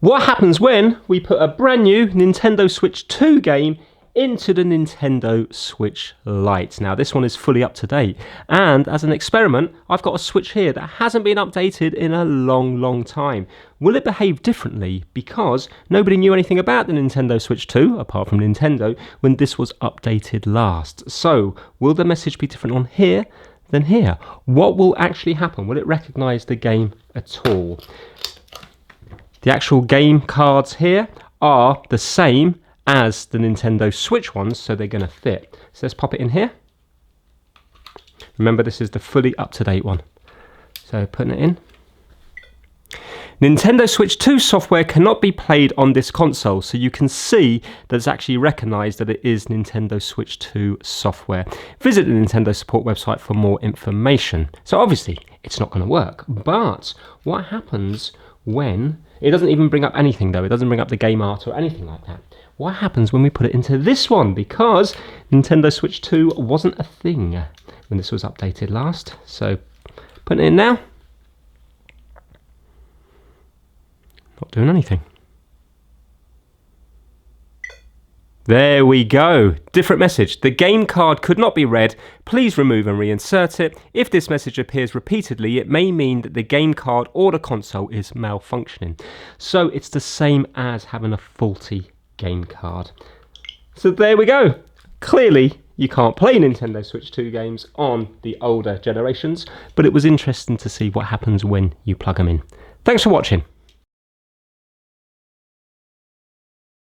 What happens when we put a brand new Nintendo Switch 2 game into the Nintendo Switch Lite? Now this one is fully up to date, and as an experiment I've got a Switch here that hasn't been updated in a long time. Will it behave differently because nobody knew anything about the Nintendo Switch 2 apart from Nintendo when this was updated last? So will the message be different on here than here? What will actually happen? Will it recognize the game at all? The actual game cards here are the same as the Nintendo Switch ones, so they're going to fit. So let's pop it in here. Remember, this is the fully up-to-date one. So putting it in. Nintendo Switch 2 software cannot be played on this console, so you can see that it's actually recognised that it is Nintendo Switch 2 software. Visit the Nintendo support website for more information. So obviously, it's not going to work, but what happens when... It doesn't even bring up anything though, it doesn't bring up the game art or anything like that. What happens when we put it into this one? Because Nintendo Switch 2 wasn't a thing when this was updated last. So putting it in now. Not doing anything. There we go. Different message. The game card could not be read. Please remove and reinsert it. If this message appears repeatedly, it may mean that the game card or the console is malfunctioning. So it's the same as having a faulty game card. So there we go. Clearly, you can't play Nintendo Switch 2 games on the older generations, but it was interesting to see what happens when you plug them in. Thanks for watching.